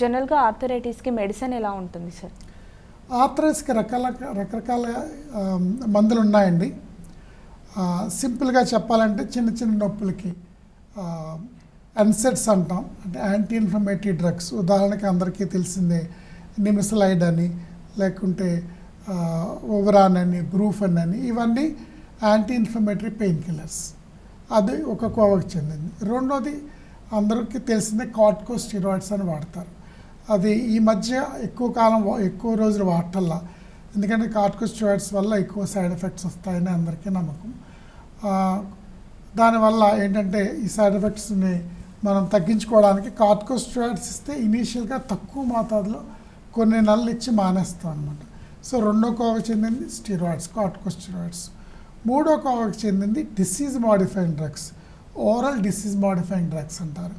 జనరల్గా ఆర్థరైటిస్కి మెడిసిన్ ఎలా ఉంటుంది సార్? ఆర్థరైటిస్కి రకరకాల మందులు ఉన్నాయండి. సింపుల్గా చెప్పాలంటే చిన్న చిన్న నొప్పులకి ఎన్సెట్స్ అంటాం, అంటే యాంటీ ఇన్ఫ్లమేటరీ డ్రగ్స్. ఉదాహరణకి అందరికీ తెలిసిందే నిమిసలైడ్ అని, లేకుంటే ఓవరాన్ అని, బ్రూఫెన్ అని, ఇవన్నీ యాంటీ ఇన్ఫ్లమేటరీ పెయిన్ కిల్లర్స్. అది ఒక కోవకు చెందింది. రెండోది అందరికీ తెలిసిందే కార్టికోస్టెరాయిడ్స్ అని వాడతారు. అది ఈ మధ్య ఎక్కువ రోజులు వాడటల్లా, ఎందుకంటే కార్టికోస్టెరాయిడ్స్ వల్ల ఎక్కువ సైడ్ ఎఫెక్ట్స్ వస్తాయని అందరికీ నమ్మకం. దానివల్ల ఏంటంటే ఈ సైడ్ ఎఫెక్ట్స్ని మనం తగ్గించుకోవడానికి కార్టికోస్టెరాయిడ్స్ ఇస్తే ఇనీషియల్గా తక్కువ మోతాదులో కొన్ని నెలలు ఇచ్చి మానేస్తాం అనమాట. సో రెండో కోవకు చెందింది స్టెరాయిడ్స్, కార్టికోస్టెరాయిడ్స్. మూడో కోవకు చెందింది disease modifying drugs, oral disease modifying drugs అంటారు.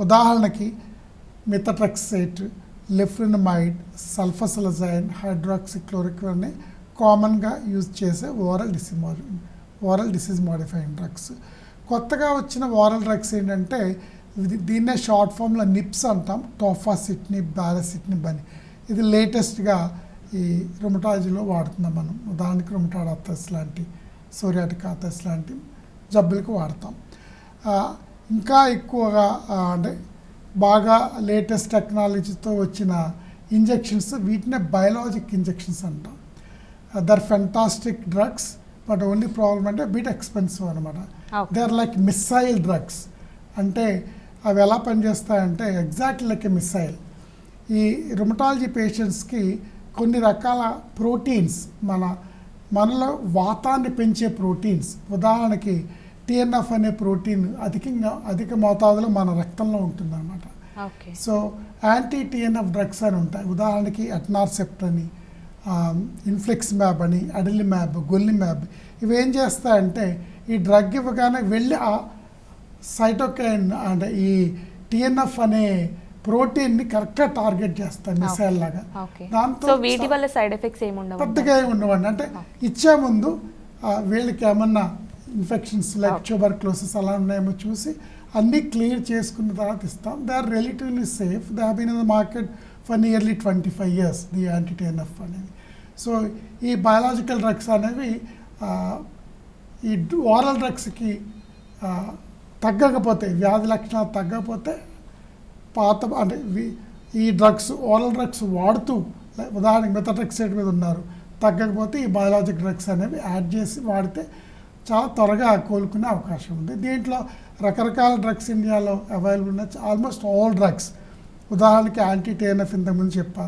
ఉదాహరణకి మిథోట్రెక్సేట్, లెఫ్లినమైడ్, సల్ఫాసలజైన్, హైడ్రాక్సిక్లోరోక్విన్ అనే కామన్గా యూజ్ చేసే ఓరల్ డిసీజ్ మాడిఫైయింగ్ డ్రగ్స్. కొత్తగా వచ్చిన ఓరల్ డ్రగ్స్ ఏంటంటే దీన్నే షార్ట్ ఫామ్లో నిప్స్ అంటాం, టోఫాసిట్నిబ్, బారాసిట్నిబ్ అని. ఇది లేటెస్ట్గా ఈ రుమటాలజీలో వాడుతున్నాం మనం. ఉదాహరణకి రుమటాయిడ్ ఆర్థరైటిస్ లాంటి, సోరియాటిక్ ఆర్థరైటిస్ లాంటి జబ్బులకు వాడతాం. ఇంకా ఎక్కువగా అంటే బాగా లేటెస్ట్ టెక్నాలజీతో వచ్చిన ఇంజెక్షన్స్, వీటినే బయోలాజిక్ ఇంజెక్షన్స్ అంటాం. They're fantastic drugs, but only problem అంటే బిట్ ఎక్స్పెన్సివ్ అనమాట. They are like missile drugs. అంటే అవి ఎలా పనిచేస్తాయంటే ఎగ్జాక్ట్లీ లైక్ ఏ మిస్సైల్. ఈ రుమటాలజీ పేషెంట్స్కి కొన్ని రకాల ప్రోటీన్స్, మనలో వాతాన్ని పెంచే ప్రోటీన్స్, ఉదాహరణకి టిఎన్ఎఫ్ అనే ప్రోటీన్ అధిక మోతాదులో మన రక్తంలో ఉంటుందన్నమాట. సో యాంటీ టిఎన్ఎఫ్ డ్రగ్స్ అని ఉంటాయి. ఉదాహరణకి ఎట్నార్సెప్ట్ అని, ఇన్ఫ్లెక్స్మ్యాబ్ అని, అడిలిమ్యాబ్, గొల్లిమ్యాబ్. ఇవి ఏం చేస్తాయంటే ఈ డ్రగ్ ఇవ్వగానే వెళ్ళి ఆ సైటోకైన్ అంటే ఈ టిఎన్ఎఫ్ అనే ప్రోటీన్ని కరెక్ట్గా టార్గెట్ చేస్తాయి మిసైల్ లాగా. దాంతో వీటి వల్ల సైడ్ ఎఫెక్ట్స్ ఏముండవు, పెద్దగా ఉండవండి. అంటే ఇచ్చే ముందు వీళ్ళకి ఏమన్నా ఇన్ఫెక్షన్స్ లైక్ ట్యూబర్క్లోసిస్ అలా ఉన్నాయేమో చూసి అన్నీ క్లియర్ చేసుకున్న తర్వాత ఇస్తాం. They are relatively safe. They have been in the market for nearly 25 years, the anti TNF అనేది. సో ఈ బయాలజికల్ డ్రగ్స్ అనేవి ఈ ఓరల్ డ్రగ్స్కి తగ్గకపోతే, వ్యాధి లక్షణాలు తగ్గకపోతే అంటే ఈ డ్రగ్స్, ఓరల్ డ్రగ్స్ వాడుతూ, ఉదాహరణకి మిథోట్రెక్సేట్ మీద ఉన్నారు, తగ్గకపోతే ఈ బయాలజిక్ డ్రగ్స్ అనేవి యాడ్ చేసి వాడితే చాలా త్వరగా కోలుకునే అవకాశం ఉంది. దీంట్లో రకరకాల డ్రగ్స్ ఇండియాలో అవైలబుల్ ఉన్నాయి, ఆల్మోస్ట్ ఆల్ డ్రగ్స్. ఉదాహరణకి యాంటీ టిఎన్ఎఫ్ ఇంతకుముందు చెప్పా,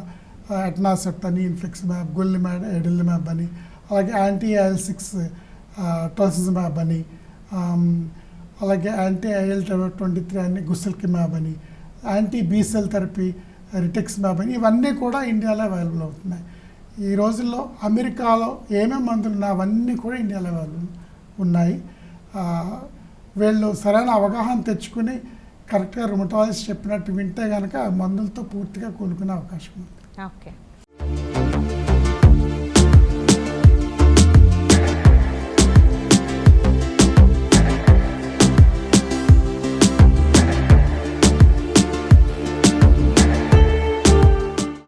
ఎట్నాసెప్ట్ అని, ఇన్ఫ్లెక్స్మ్యాబ్, గొల్లిమ్యాబ్, ఎడిలిమ్యాబ్ అని, అలాగే యాంటీ IL-6 టోసిజమ్యాబ్ అని, అలాగే యాంటీ IL-23 అని, గుసెల్కిమ్యాబ్ అని, యాంటీ బీసెల్ థెరపీ రిటెక్స్మ్యాబ్ అని, ఇవన్నీ కూడా ఇండియాలో అవైలబుల్ అవుతున్నాయి. ఈ రోజుల్లో అమెరికాలో ఏమేమి మందులు ఉన్నాయి అవన్నీ కూడా ఇండియాలో అవైలబుల్ ఉన్నాయి. వీళ్ళు సరైన అవగాహన తెచ్చుకుని కరెక్ట్గా రుమటాలజిస్ట్ చెప్పినట్టు వింటే కనుక మందులతో పూర్తిగా కోలుకునే అవకాశం ఉంది. ఓకే.